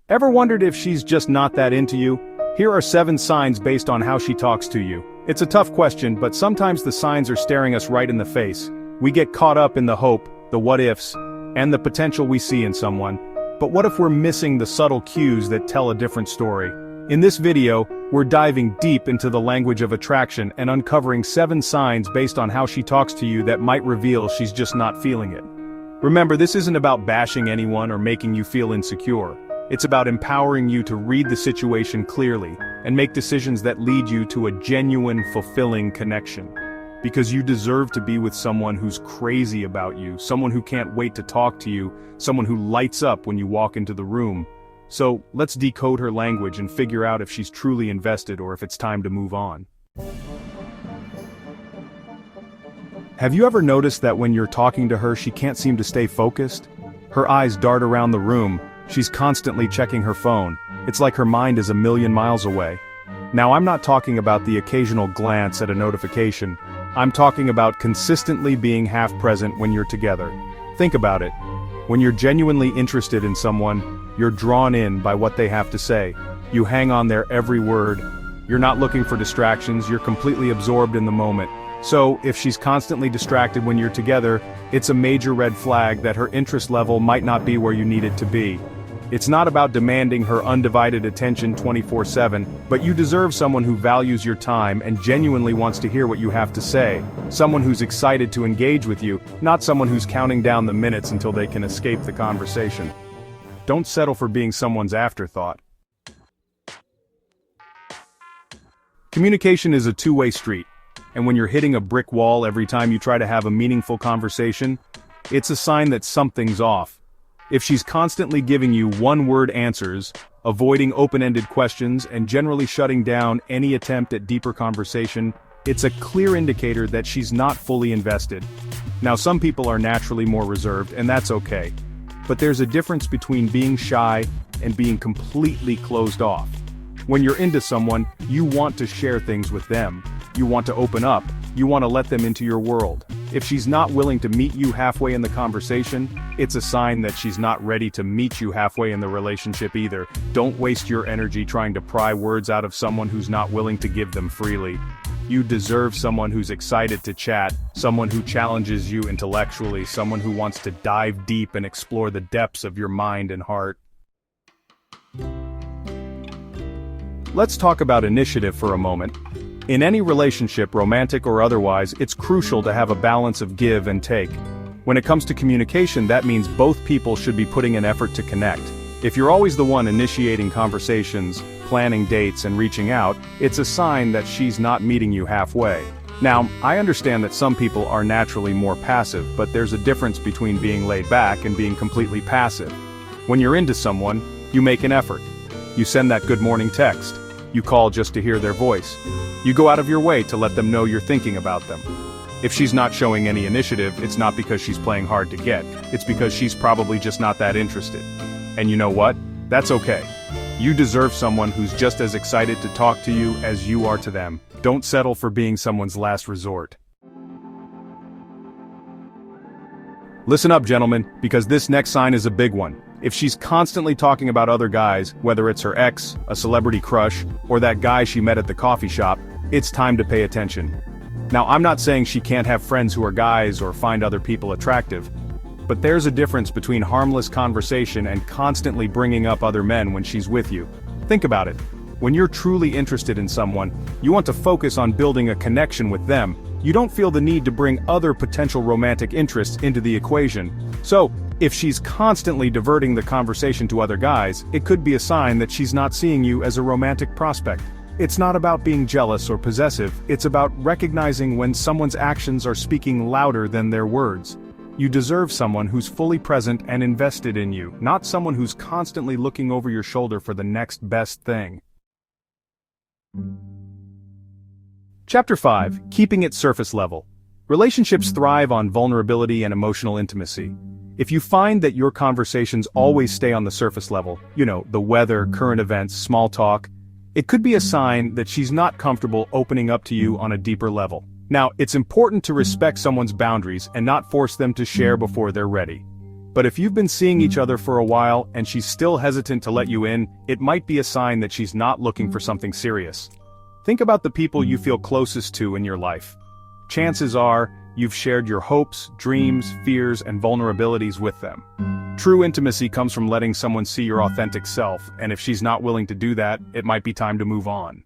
Ever wondered if she's just not that into you? Here are 7 signs based on how she talks to you. It's a tough question, but sometimes the signs are staring us right in the face. We get caught up in the hope, the what-ifs, and the potential we see in someone. But what if we're missing the subtle cues that tell a different story? In this video, we're diving deep into the language of attraction and uncovering 7 signs based on how she talks to you that might reveal she's just not feeling it. Remember, this isn't about bashing anyone or making you feel insecure. It's about empowering you to read the situation clearly and make decisions that lead you to a genuine, fulfilling connection. Because you deserve to be with someone who's crazy about you, someone who can't wait to talk to you, someone who lights up when you walk into the room. So, let's decode her language and figure out if she's truly invested or if it's time to move on. Have you ever noticed that when you're talking to her she can't seem to stay focused? Her eyes dart around the room, she's constantly checking her phone. It's like her mind is a million miles away. Now, I'm not talking about the occasional glance at a notification. I'm talking about consistently being half present when you're together. Think about it. When you're genuinely interested in someone, you're drawn in by what they have to say. You hang on their every word. You're not looking for distractions, you're completely absorbed in the moment. So, if she's constantly distracted when you're together, it's a major red flag that her interest level might not be where you need it to be. It's not about demanding her undivided attention 24/7, but you deserve someone who values your time and genuinely wants to hear what you have to say. Someone who's excited to engage with you, not someone who's counting down the minutes until they can escape the conversation. Don't settle for being someone's afterthought. Communication is a two-way street, and when you're hitting a brick wall every time you try to have a meaningful conversation, it's a sign that something's off. If she's constantly giving you one-word answers, avoiding open-ended questions, and generally shutting down any attempt at deeper conversation, it's a clear indicator that she's not fully invested. Now, some people are naturally more reserved, and that's okay. But there's a difference between being shy and being completely closed off. When you're into someone, you want to share things with them. You want to open up. You want to let them into your world. If she's not willing to meet you halfway in the conversation, it's a sign that she's not ready to meet you halfway in the relationship either. Don't waste your energy trying to pry words out of someone who's not willing to give them freely. You deserve someone who's excited to chat, someone who challenges you intellectually, someone who wants to dive deep and explore the depths of your mind and heart. Let's talk about initiative for a moment. In any relationship, romantic or otherwise, it's crucial to have a balance of give and take. When it comes to communication, that means both people should be putting an effort to connect. If you're always the one initiating conversations, planning dates and reaching out, it's a sign that she's not meeting you halfway. Now, I understand that some people are naturally more passive, but there's a difference between being laid back and being completely passive. When you're into someone, you make an effort. You send that good morning text. You call just to hear their voice. You go out of your way to let them know you're thinking about them. If she's not showing any initiative, it's not because she's playing hard to get. It's because she's probably just not that interested. And you know what? That's okay. You deserve someone who's just as excited to talk to you as you are to them. Don't settle for being someone's last resort. Listen up, gentlemen, because this next sign is a big one. If she's constantly talking about other guys, whether it's her ex, a celebrity crush, or that guy she met at the coffee shop, it's time to pay attention. Now, I'm not saying she can't have friends who are guys or find other people attractive, but there's a difference between harmless conversation and constantly bringing up other men when she's with you. Think about it. When you're truly interested in someone, you want to focus on building a connection with them. You don't feel the need to bring other potential romantic interests into the equation. So, if she's constantly diverting the conversation to other guys, it could be a sign that she's not seeing you as a romantic prospect. It's not about being jealous or possessive, it's about recognizing when someone's actions are speaking louder than their words. You deserve someone who's fully present and invested in you, not someone who's constantly looking over your shoulder for the next best thing. Chapter 5. Keeping it surface level. Relationships thrive on vulnerability and emotional intimacy. If you find that your conversations always stay on the surface level, the weather, current events, small talk, it could be a sign that she's not comfortable opening up to you on a deeper level. Now, it's important to respect someone's boundaries and not force them to share before they're ready. But if you've been seeing each other for a while and she's still hesitant to let you in, it might be a sign that she's not looking for something serious. Think about the people you feel closest to in your life. Chances are, you've shared your hopes, dreams, fears, and vulnerabilities with them. True intimacy comes from letting someone see your authentic self, and if she's not willing to do that, it might be time to move on.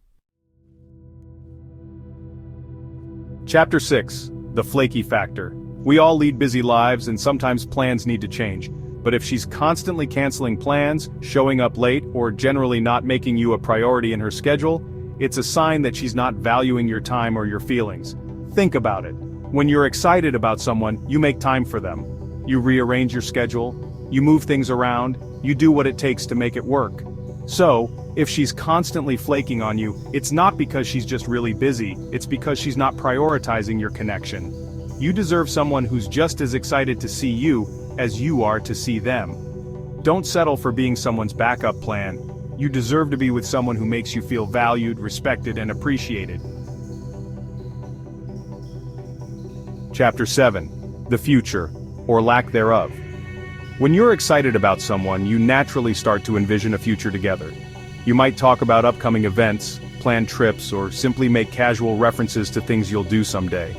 Chapter 6. The Flaky Factor. We all lead busy lives and sometimes plans need to change, but if she's constantly canceling plans, showing up late, or generally not making you a priority in her schedule, it's a sign that she's not valuing your time or your feelings. Think about it. When you're excited about someone, you make time for them. You rearrange your schedule, you move things around, you do what it takes to make it work. So, if she's constantly flaking on you, it's not because she's just really busy, it's because she's not prioritizing your connection. You deserve someone who's just as excited to see you as you are to see them. Don't settle for being someone's backup plan. You deserve to be with someone who makes you feel valued, respected, and appreciated. Chapter 7. The Future, or lack thereof. When you're excited about someone, you naturally start to envision a future together. You might talk about upcoming events, plan trips, or simply make casual references to things you'll do someday.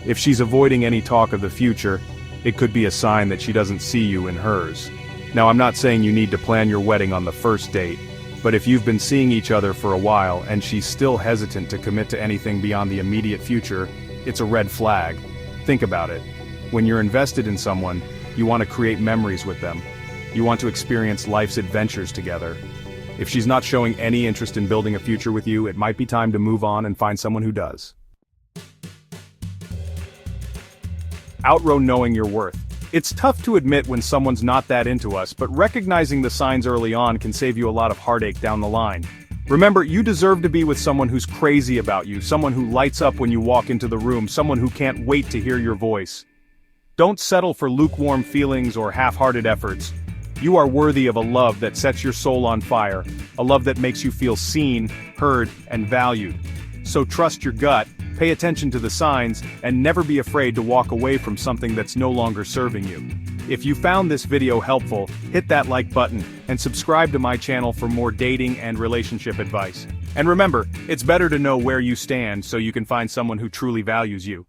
If she's avoiding any talk of the future, it could be a sign that she doesn't see you in hers. Now, I'm not saying you need to plan your wedding on the first date, but if you've been seeing each other for a while and she's still hesitant to commit to anything beyond the immediate future, it's a red flag. Think about it. When you're invested in someone, you want to create memories with them. You want to experience life's adventures together. If she's not showing any interest in building a future with you, it might be time to move on and find someone who does. Outgrow knowing your worth. It's tough to admit when someone's not that into us, but recognizing the signs early on can save you a lot of heartache down the line. Remember, you deserve to be with someone who's crazy about you, someone who lights up when you walk into the room, someone who can't wait to hear your voice. Don't settle for lukewarm feelings or half-hearted efforts. You are worthy of a love that sets your soul on fire, a love that makes you feel seen, heard, and valued. So trust your gut, pay attention to the signs, and never be afraid to walk away from something that's no longer serving you. If you found this video helpful, hit that like button, and subscribe to my channel for more dating and relationship advice. And remember, it's better to know where you stand so you can find someone who truly values you.